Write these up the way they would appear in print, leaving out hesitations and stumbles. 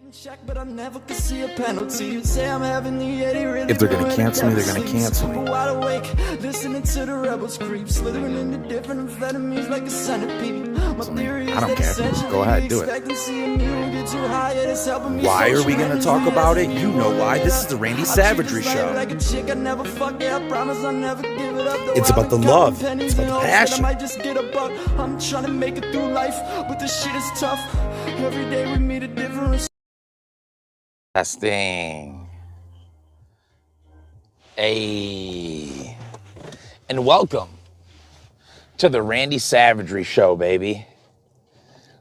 If they're gonna cancel me, they're gonna cancel me. I don't care. Go ahead, do it. Why are we gonna talk about it? You know why. This is the Randy Savagery Show. It's about the love. It's about the passion. I'm trying to make it through life, but this shit is tough. Every day we meet a different. Testing. Hey. And welcome to the Randy Savagery Show, baby.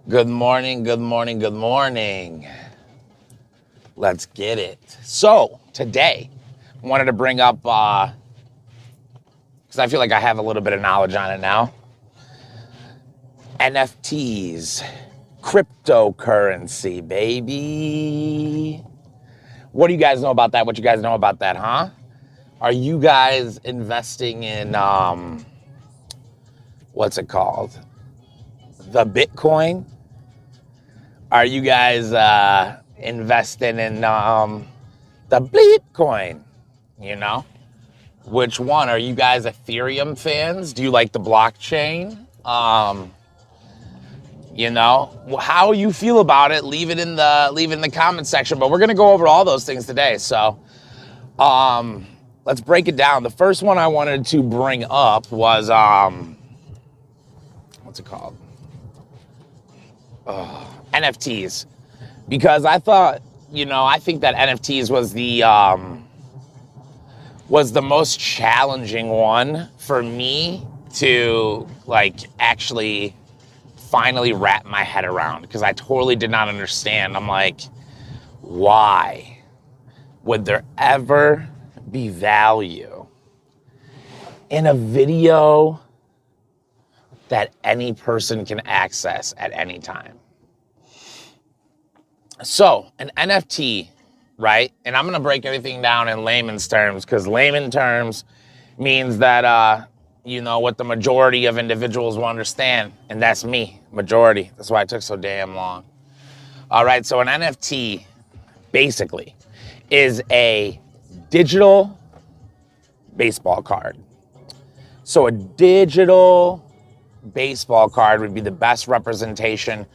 Good morning, good morning, good morning. Let's get it. So, today, I wanted to bring up, because I feel like I have a little bit of knowledge on it now. NFTs. Cryptocurrency, baby. What do you guys know about that? What you guys know about that, huh? Are you guys investing in, what's it called? The Bitcoin? Are you guys investing in the Bitcoin? You know? Which one? Are you guys Ethereum fans? Do you like the blockchain? You know, how you feel about it, leave it in the comment section. But we're gonna go over all those things today. So let's break it down. The first one I wanted to bring up was what's it called? NFTs. Because I thought, you know, I think that NFTs was the most challenging one for me to like actually finally wrap my head around, because I totally did not understand. I'm like, why would there ever be value in a video that any person can access at any time? So an NFT, right? And I'm gonna break everything down in layman's terms, because layman terms means that you know, what the majority of individuals will understand, and that's me, majority. That's why it took so damn long. All right, so an NFT basically is a digital baseball card. So a digital baseball card would be the best representation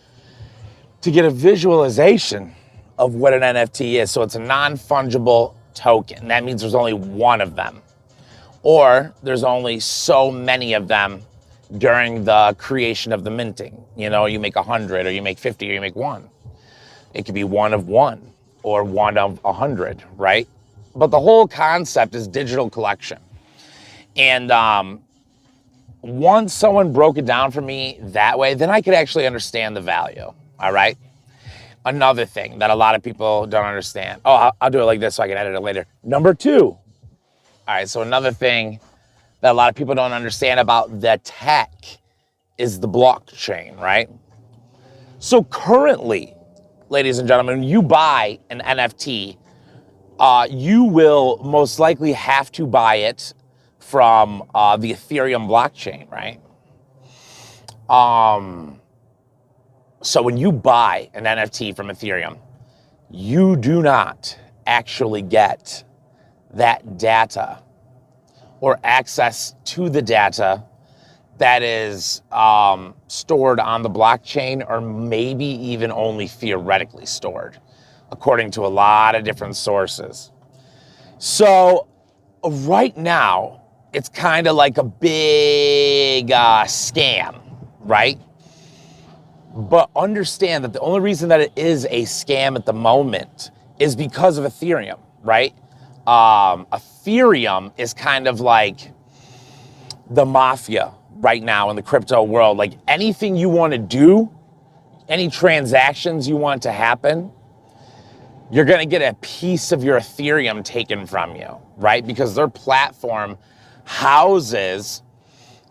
to get a visualization of what an NFT is. So it's a non-fungible token. That means there's only one of them, or there's only so many of them during the creation of the minting. You know, you make 100, or you make 50, or you make one. It could be one of one, or one of 100, right? But the whole concept is digital collection. And once someone broke it down for me that way, then I could actually understand the value, all right? Another thing that a lot of people don't understand. Oh, I'll do it like this so I can edit it later. Number two. All right, so another thing that a lot of people don't understand about the tech is the blockchain, right? So currently, ladies and gentlemen, when you buy an NFT, you will most likely have to buy it from the Ethereum blockchain, right? So when you buy an NFT from Ethereum, you do not actually get that data or access to the data that is stored on the blockchain, or maybe even only theoretically stored, according to a lot of different sources. So right now, it's kind of like a big scam, right? But understand that the only reason that it is a scam at the moment is because of Ethereum, right? Ethereum is kind of like the mafia right now in the crypto world. Like anything you want to do, any transactions you want to happen, you're going to get a piece of your Ethereum taken from you, right? Because their platform houses,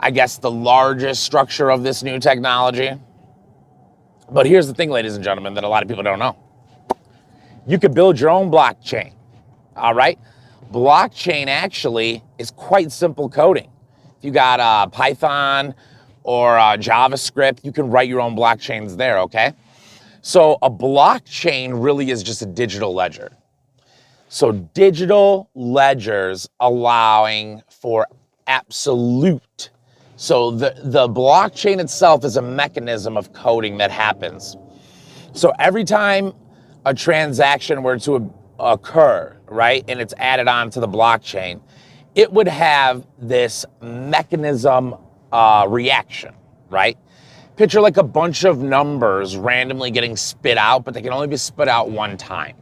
I guess, the largest structure of this new technology. But here's the thing, ladies and gentlemen, that a lot of people don't know. You could build your own blockchain. All right. Blockchain actually is quite simple coding. If you got Python or JavaScript, you can write your own blockchains there, okay? So a blockchain really is just a digital ledger. So digital ledgers allowing for absolute. So the blockchain itself is a mechanism of coding that happens. So every time a transaction were to occur, right, and it's added on to the blockchain, it would have this mechanism reaction, right? Picture like a bunch of numbers randomly getting spit out, but they can only be spit out one time.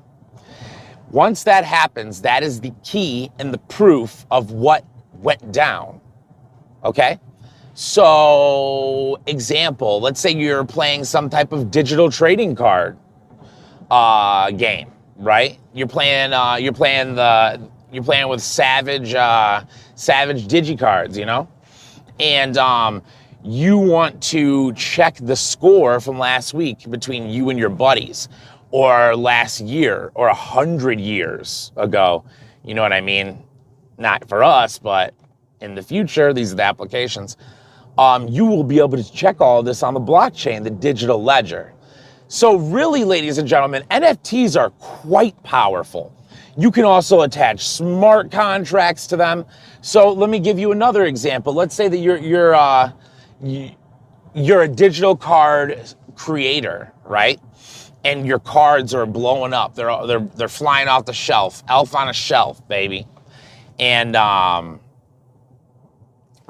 Once that happens, that is the key and the proof of what went down, okay? So, example, let's say you're playing some type of digital trading card game, right? You're playing with savage digicards, you know? And you want to check the score from last week between you and your buddies, or last year, or 100 years ago. You know what I mean? Not for us, but in the future, these are the applications. You will be able to check all of this on the blockchain, the digital ledger. So really, ladies and gentlemen, NFTs are quite powerful. You can also attach smart contracts to them. So let me give you another example. Let's say that you're a digital card creator, right? And your cards are blowing up. They're flying off the shelf. Elf on a shelf, baby. And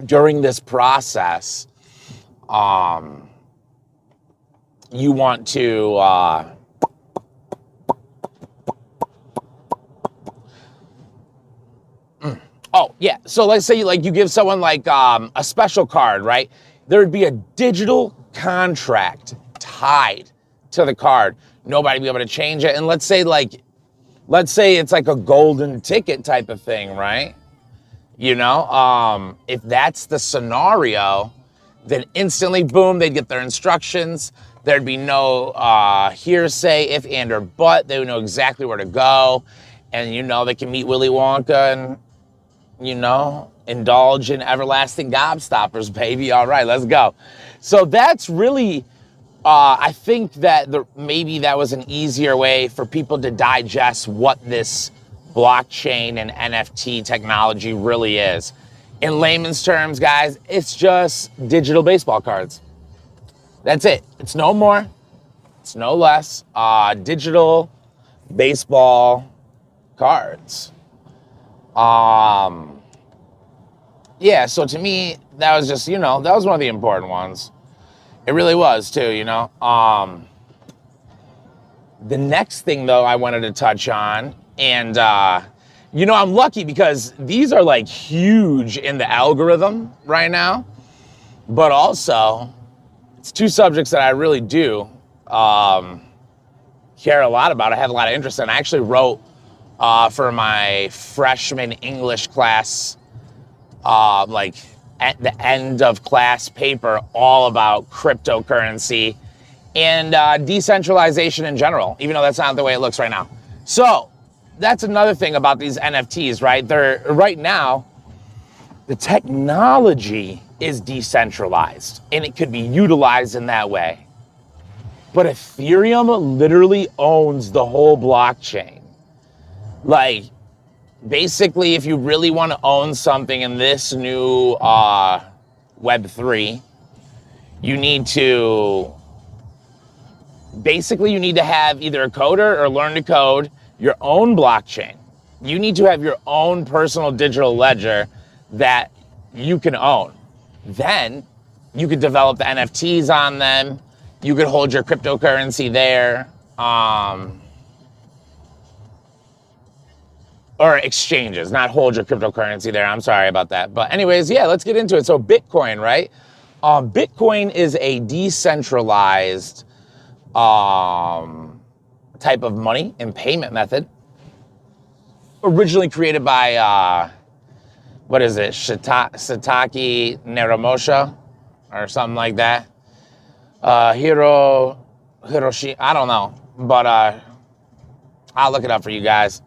during this process, you want to oh yeah. So let's say you give someone like a special card, right? There would be a digital contract tied to the card. Nobody be able to change it. And let's say it's like a golden ticket type of thing, right? You know, if that's the scenario, then instantly, boom, they'd get their instructions. There'd be no hearsay, if, and, or but. They would know exactly where to go. And, you know, they can meet Willy Wonka and, you know, indulge in everlasting gobstoppers, baby. All right, let's go. So that's really, I think that maybe that was an easier way for people to digest what this blockchain and NFT technology really is. In layman's terms, guys, it's just digital baseball cards. That's it. It's no more. It's no less. Digital baseball cards. Yeah, so to me, that was just, you know, that was one of the important ones. It really was too, you know. The next thing though I wanted to touch on, and you know, I'm lucky because these are like huge in the algorithm right now, but also it's two subjects that I really do care a lot about. I have a lot of interest in. I actually wrote for my freshman English class, like at the end of class paper, all about cryptocurrency and decentralization in general, even though that's not the way it looks right now. So that's another thing about these NFTs, right? Right now, the technology is decentralized and it could be utilized in that way. But Ethereum literally owns the whole blockchain. Like, basically, if you really want to own something in this new Web3, you need to have either a coder or learn to code your own blockchain. You need to have your own personal digital ledger that you can own. Then you could develop the NFTs on them. You could hold your cryptocurrency there. Or exchanges, not hold your cryptocurrency there. I'm sorry about that. But anyways, yeah, let's get into it. So Bitcoin, right? Bitcoin is a decentralized type of money and payment method, originally created by, what is it, Satoshi Nakamoto or something like that. Hiroshi, I don't know, but I'll look it up for you guys.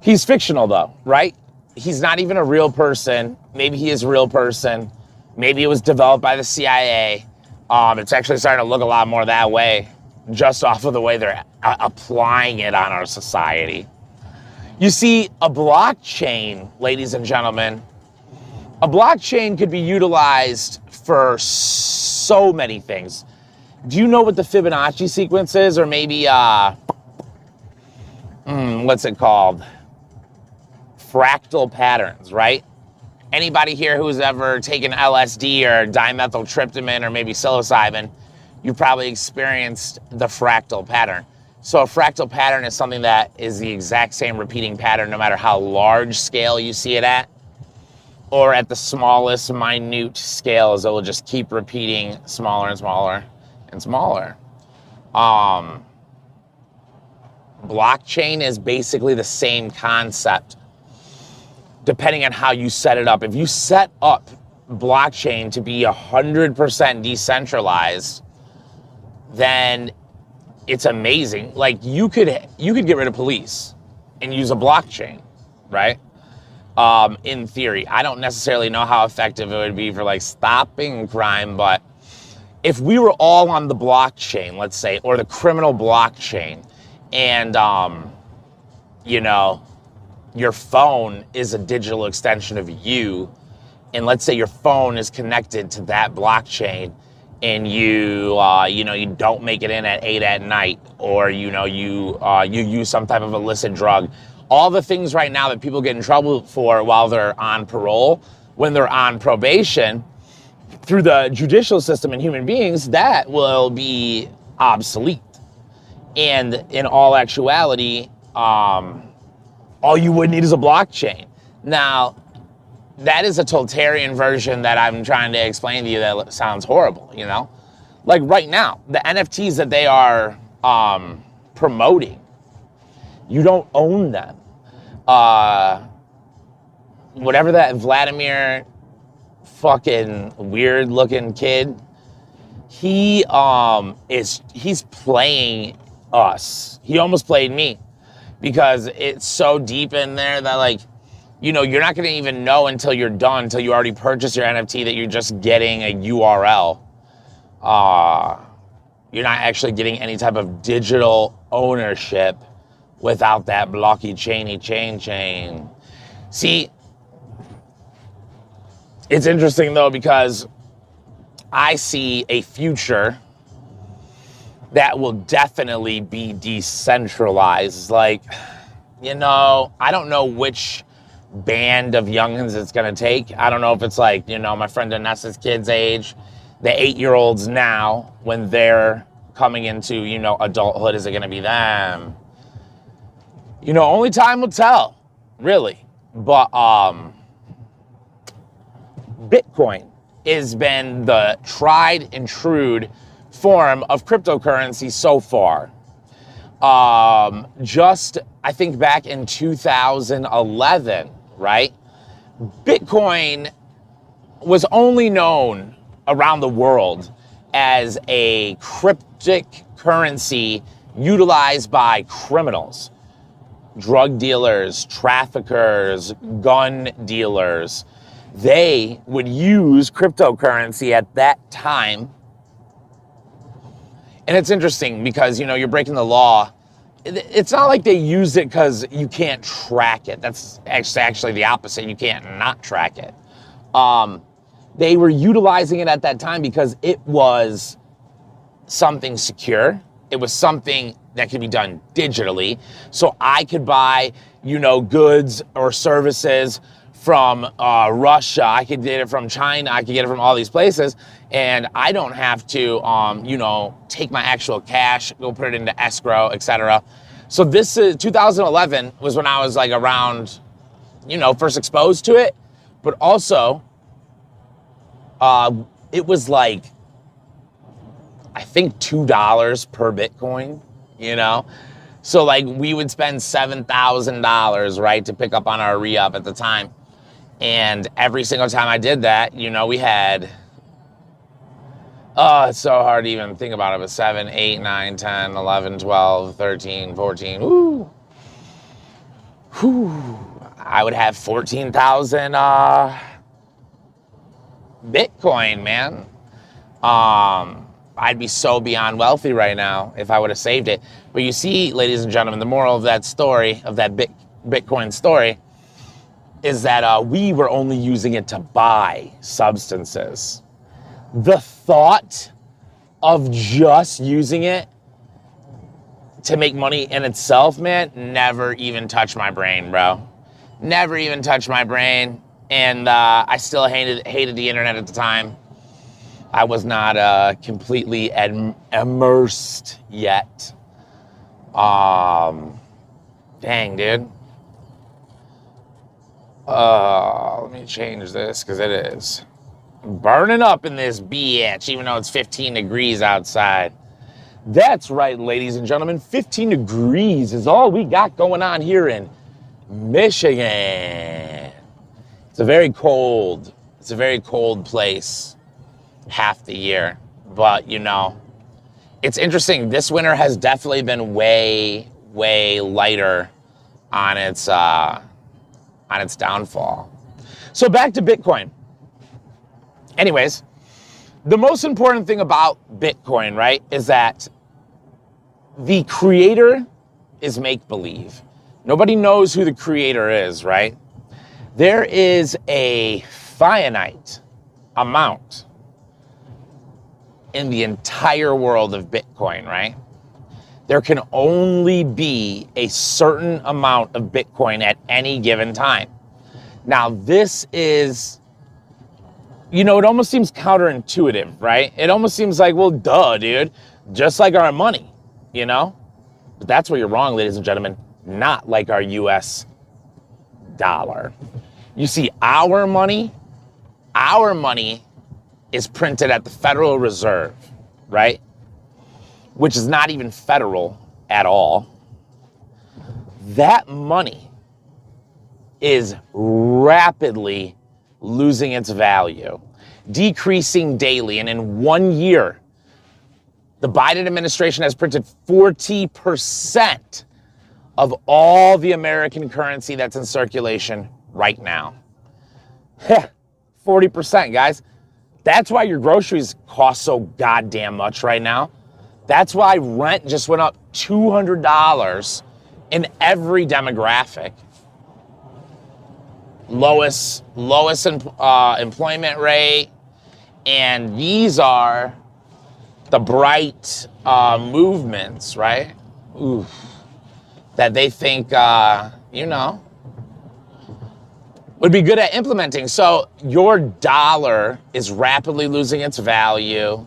He's fictional though, right? He's not even a real person. Maybe he is a real person. Maybe it was developed by the CIA. It's actually starting to look a lot more that way, just off of the way they're applying it on our society. You see, a blockchain, ladies and gentlemen, a blockchain could be utilized for so many things. Do you know what the Fibonacci sequence is? Or maybe, what's it called? Fractal patterns, right? Anybody here who's ever taken LSD or dimethyltryptamine or maybe psilocybin, you've probably experienced the fractal pattern. So a fractal pattern is something that is the exact same repeating pattern no matter how large scale you see it at, or at the smallest minute scales, it will just keep repeating smaller and smaller and smaller. Blockchain is basically the same concept, depending on how you set it up. If you set up blockchain to be 100% decentralized, then it's amazing. Like you could get rid of police and use a blockchain, right? In theory, I don't necessarily know how effective it would be for like stopping crime, but if we were all on the blockchain, let's say, or the criminal blockchain, and you know, your phone is a digital extension of you, and let's say your phone is connected to that blockchain, and you don't make it in at 8 at night, or you use some type of illicit drug. All the things right now that people get in trouble for while they're on parole, when they're on probation, through the judicial system and human beings, that will be obsolete. And in all actuality, all you would need is a blockchain. Now, that is a totalitarian version that I'm trying to explain to you that sounds horrible, you know? Like right now, the NFTs that they are promoting, you don't own them. Whatever that Vladimir fucking weird looking kid, he's playing us. He almost played me, because it's so deep in there that, like, you know, you're not going to even know until you're done, until you already purchase your NFT, that you're just getting a URL. You're not actually getting any type of digital ownership without that blocky chainy chain. See, it's interesting though, because I see a future that will definitely be decentralized. Like, you know, I don't know which band of youngins it's gonna take. I don't know if it's like, you know, my friend Anessa's kids' age, the 8-year-olds now, when they're coming into, you know, adulthood, is it gonna be them? You know, only time will tell, really. But Bitcoin has been the tried and true form of cryptocurrency so far. Just, I think back in 2011, right? Bitcoin was only known around the world as a cryptic currency utilized by criminals, drug dealers, traffickers, gun dealers. They would use cryptocurrency at that time. And it's interesting because, you know, you're breaking the law. It's not like they used it because you can't track it. That's actually the opposite. You can't not track it. They were utilizing it at that time because it was something secure. It was something that could be done digitally. So I could buy, you know, goods or services from Russia. I could get it from China. I could get it from all these places. And I don't have to, you know, take my actual cash, go put it into escrow, etc. So this is 2011 was when I was like around, you know, first exposed to it. But also, it was like, I think $2 per Bitcoin, you know? So like we would spend $7,000, right, to pick up on our re-up at the time. And every single time I did that, you know, we had, it's so hard to even think about it, but 7, 8, 9, 10, 11, 12, 13, 14, whoo. I would have 14,000 Bitcoin, man. I'd be so beyond wealthy right now if I would have saved it. But you see, ladies and gentlemen, the moral of that story, of that Bitcoin story, is that we were only using it to buy substances. The thought of just using it to make money in itself, man, never even touched my brain, bro. Never even touched my brain. And I still hated the internet at the time. I was not completely immersed yet. Dang, dude. Let me change this, because it is burning up in this bitch, even though it's 15 degrees outside. That's right, ladies and gentlemen. 15 degrees is all we got going on here in Michigan. It's a very cold place half the year. But, you know, it's interesting. This winter has definitely been way, way lighter on its downfall. So back to Bitcoin. Anyways, the most important thing about Bitcoin, right, is that the creator is make-believe. Nobody knows who the creator is, right? There is a finite amount in the entire world of Bitcoin, right? There can only be a certain amount of Bitcoin at any given time. Now, this is, you know, it almost seems counterintuitive, right? It almost seems like, well, duh, dude, just like our money, you know? But that's where you're wrong, ladies and gentlemen, not like our US dollar. You see, our money is printed at the Federal Reserve, right? Which is not even federal at all. That money is rapidly losing its value, decreasing daily. And in 1 year, the Biden administration has printed 40% of all the American currency that's in circulation right now. 40%, guys. That's why your groceries cost so goddamn much right now. That's why rent just went up $200 in every demographic. Lowest employment rate, and these are the bright movements, right? Oof. That they think, you know, would be good at implementing. So your dollar is rapidly losing its value,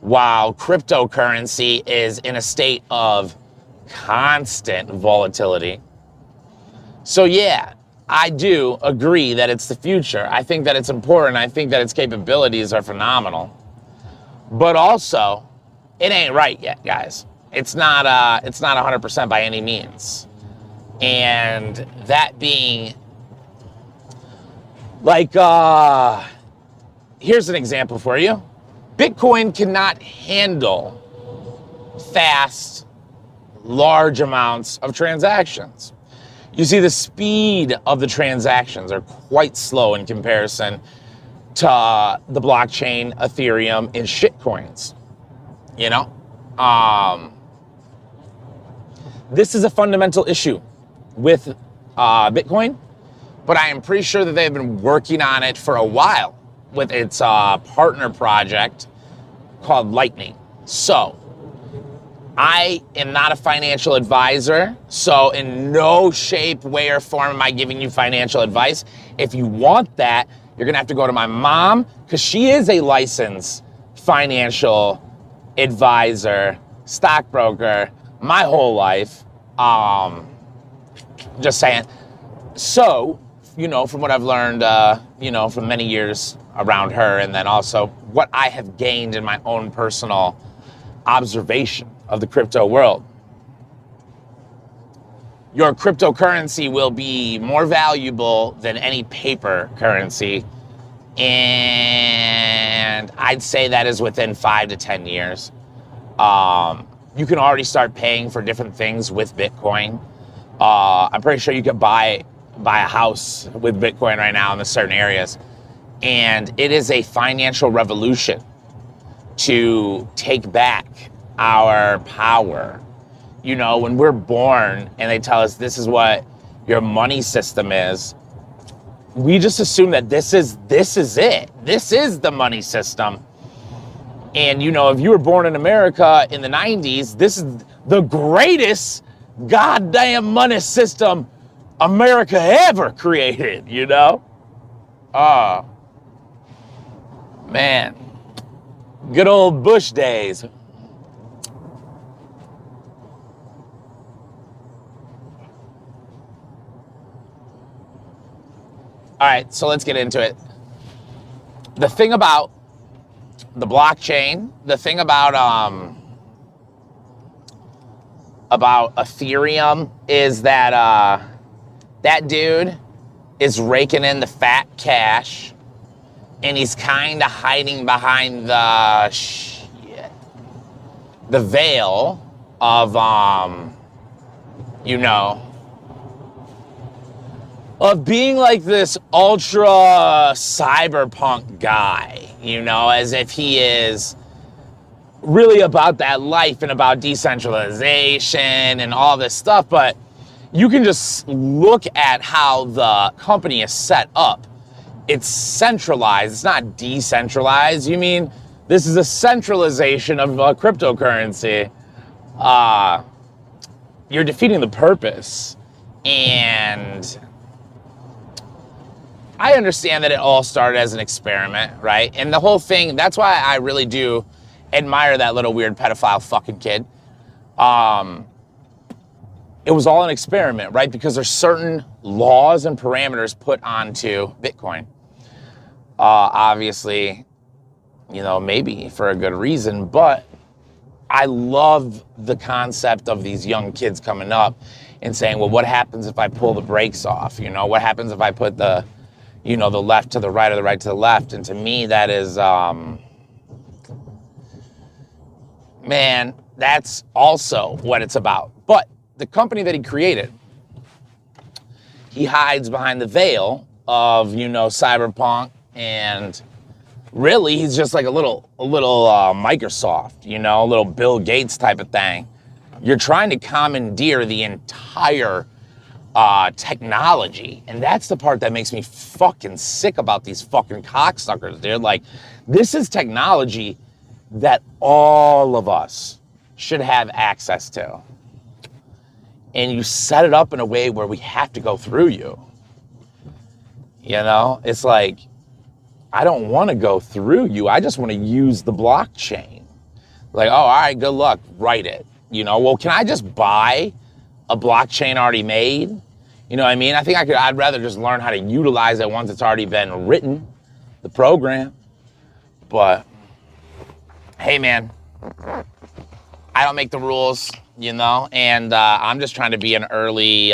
while cryptocurrency is in a state of constant volatility. So yeah, I do agree that it's the future. I think that it's important. I think that its capabilities are phenomenal. But also, it ain't right yet, guys. It's not 100% by any means. And that being, like, here's an example for you. Bitcoin cannot handle fast, large amounts of transactions. You see, the speed of the transactions are quite slow in comparison to the blockchain, Ethereum, and Shitcoins. You know? This is a fundamental issue with Bitcoin, but I am pretty sure that they've been working on it for a while with its partner project called Lightning. So, I am not a financial advisor, so in no shape, way, or form am I giving you financial advice. If you want that, you're gonna have to go to my mom, because she is a licensed financial advisor, stockbroker, my whole life. Just saying. So, you know, from what I've learned, you know, from many years around her, and then also what I have gained in my own personal observation of the crypto world. Your cryptocurrency will be more valuable than any paper currency, and I'd say that is within 5 to 10 years. You can already start paying for different things with Bitcoin. I'm pretty sure you can buy a house with Bitcoin right now in certain areas, and it is a financial revolution. to take back our power. You know, when we're born and they tell us this is what your money system is, we just assume that this is it. This is the money system. And, you know, if you were born in America in the 90s, this is the greatest goddamn money system America ever created, you know? Oh, man. Good old Bush days. All right, so let's get into it. The thing about the blockchain, the thing about Ethereum is that that dude is raking in the fat cash, and he's kind of hiding behind the veil of you know, of being like this ultra cyberpunk guy, you know, as if he is really about that life and about decentralization and all this stuff. But you can just look at how the company is set up. It's centralized, it's not decentralized. You mean this is a centralization of cryptocurrency. You're defeating the purpose. And I understand that it all started as an experiment, right? And the whole thing, that's why I really do admire that little weird pedophile fucking kid. It was all an experiment, right? Because there's certain laws and parameters put onto Bitcoin. Obviously, you know, maybe for a good reason, but I love the concept of these young kids coming up and saying, well, what happens if I pull the brakes off? You know, what happens if I put the, you know, the left to the right or the right to the left? And to me, that is, man, that's also what it's about. But the company that he created, he hides behind the veil of, you know, cyberpunk, and really he's just like a little Microsoft, you know, a little Bill Gates type of thing. You're trying to commandeer the entire technology, and that's the part that makes me fucking sick about these fucking cocksuckers, dude. Like, this is technology that all of us should have access to, and you set it up in a way where we have to go through you. You know, it's like, I don't want to go through you. I just want to use the blockchain. Like, oh, all right, good luck, write it. You know, well, can I just buy a blockchain already made? You know what I mean? I think I'd rather just learn how to utilize it once it's already been written, the program. But hey, man, I don't make the rules, you know, and I'm just trying to be an early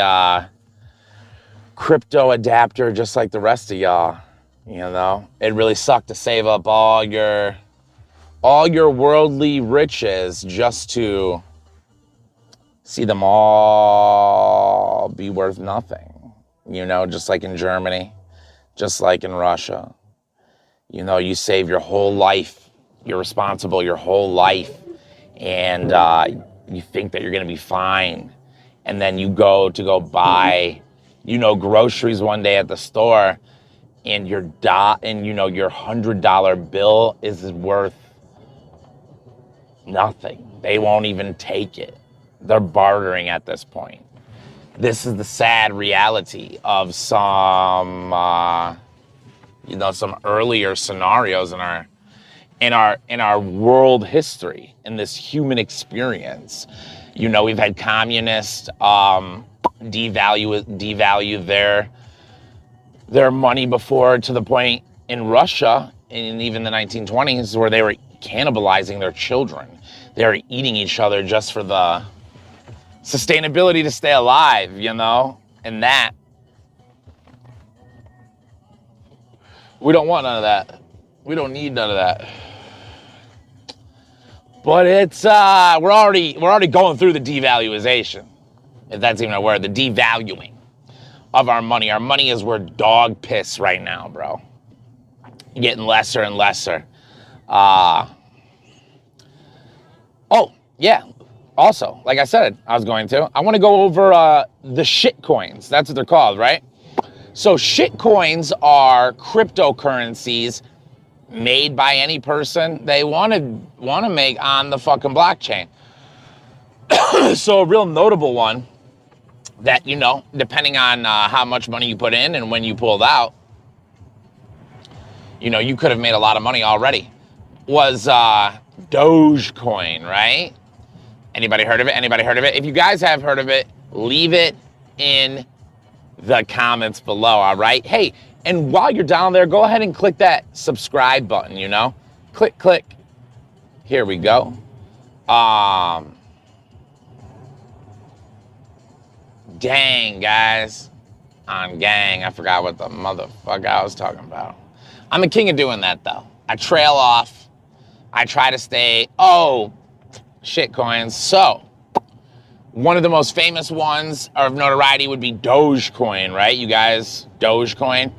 crypto adapter just like the rest of y'all. You know, it really sucked to save up all your worldly riches just to see them all be worth nothing. You know, just like in Germany, just like in Russia. You know, you save your whole life, you're responsible your whole life, and you think that you're gonna be fine. And then you go buy, you know, groceries one day at the store, and your $100 bill is worth nothing. They won't even take it. They're bartering at this point. This is the sad reality of some, some earlier scenarios in our world history, in this human experience. You know, we've had communists devalue their money before, to the point in Russia, in even the 1920s, where they were cannibalizing their children. They were eating each other just for the sustainability to stay alive, you know? And that, we don't want none of that. We don't need none of that. But it's, we're already going through the devaluation, if that's even a word, the devaluing of our money. Our money is worth dog piss right now, bro. Getting lesser and lesser. yeah, also, like I said, I was going to. I want to go over the shitcoins. That's what they're called, right? So shitcoins are cryptocurrencies made by any person they want to make on the fucking blockchain. So a real notable one that, you know, depending on how much money you put in and when you pulled out, you know, you could have made a lot of money already, was Dogecoin, right? Anybody heard of it? Anybody heard of it? If you guys have heard of it, leave it in the comments below, all right? Hey, and while you're down there, go ahead and click that subscribe button, you know? Click, click. Here we go. Dang, guys. On gang, I forgot what the motherfucker I was talking about. I'm the king of doing that, though. I trail off. I try to stay, shitcoins. So, one of the most famous ones of notoriety would be Dogecoin, right? You guys, Dogecoin.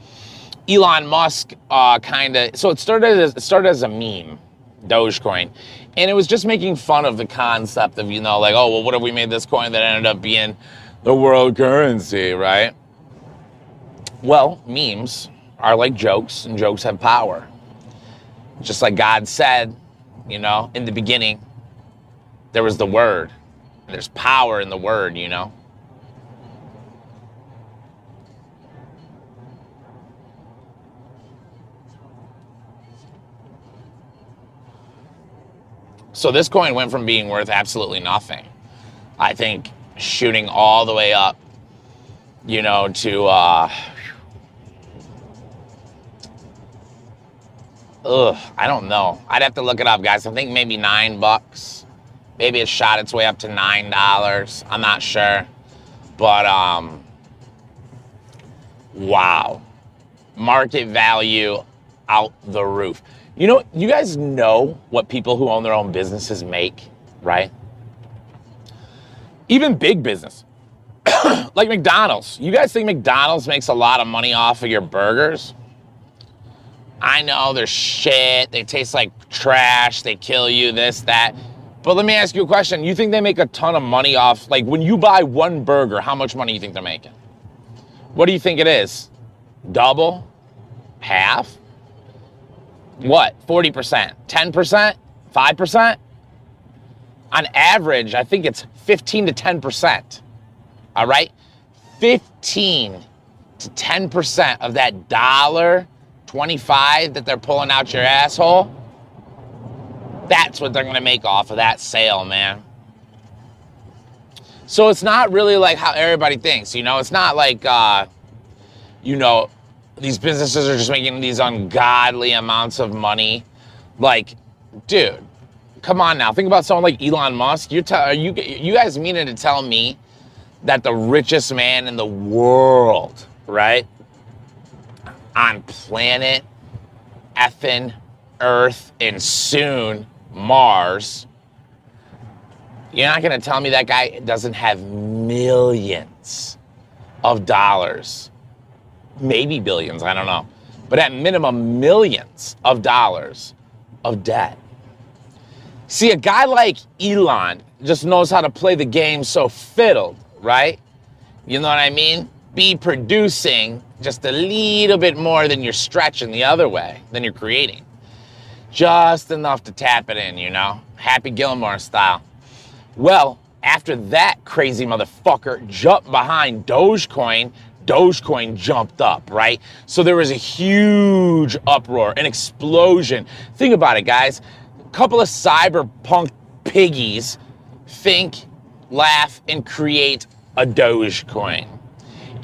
Elon Musk so it started as a meme, Dogecoin. And it was just making fun of the concept of, you know, like, oh, well, what if we made this coin that ended up being the world currency, right? Well, memes are like jokes, and jokes have power. Just like God said, you know, in the beginning, there was the word. There's power in the word, you know? So this coin went from being worth absolutely nothing, I think, shooting all the way up, you know, to, I don't know. I'd have to look it up, guys. I think maybe $9. Maybe it shot its way up to $9. I'm not sure. But, wow. Market value out the roof. You know, you guys know what people who own their own businesses make, right? Even big business. Like McDonald's. You guys think McDonald's makes a lot of money off of your burgers? I know they're shit. They taste like trash. They kill you, this, that. But let me ask you a question. You think they make a ton of money off, like when you buy one burger, how much money do you think they're making? What do you think it is? Double? Half? What? 40%? 10%? 5%? On average, I think it's 15 to 10%. All right? 15 to 10% of that $1.25 that they're pulling out your asshole, that's what they're gonna make off of that sale, man. So it's not really like how everybody thinks, you know? It's not like, you know, these businesses are just making these ungodly amounts of money. Like, dude, come on now. Think about someone like Elon Musk. You guys meaning to tell me that the richest man in the world, right, on planet effing Earth and soon Mars, you're not gonna tell me that guy doesn't have millions of dollars, maybe billions, I don't know, but at minimum millions of dollars of debt. See, a guy like Elon just knows how to play the game so fiddled, right? You know what I mean? Be producing just a little bit more than you're stretching the other way, than you're creating. Just enough to tap it in, you know? Happy Gilmore style. Well, after that crazy motherfucker jumped behind Dogecoin, Dogecoin jumped up, right? So there was a huge uproar, an explosion. Think about it, guys. A couple of cyberpunk piggies think, laugh, and create a Dogecoin.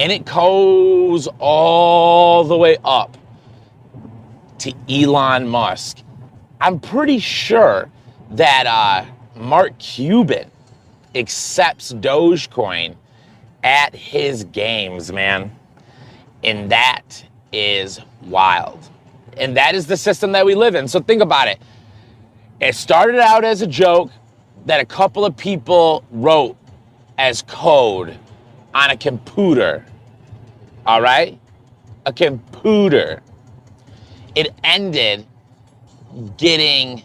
And it goes all the way up to Elon Musk. I'm pretty sure that Mark Cuban accepts Dogecoin at his games, man. And that is wild. And that is the system that we live in. So think about it. It started out as a joke that a couple of people wrote as code on a computer. All right? A computer. It ended getting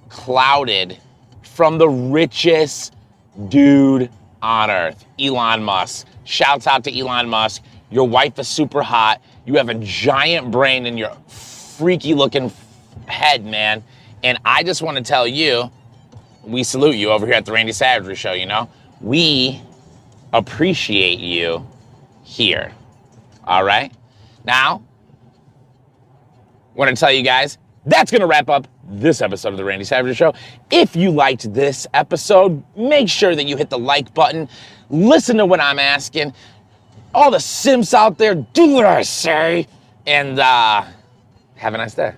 clouded from the richest dude on earth, Elon Musk. Shouts out to Elon Musk. Your wife is super hot. You have a giant brain in your freaky looking head, man. And I just want to tell you, we salute you over here at the Randy Savagery Show, you know? We appreciate you here. All right? Now, want to tell you guys, that's going to wrap up this episode of the Randy Savagery Show. If you liked this episode, make sure that you hit the like button. Listen to what I'm asking. All the simps out there, do what I say. And have a nice day.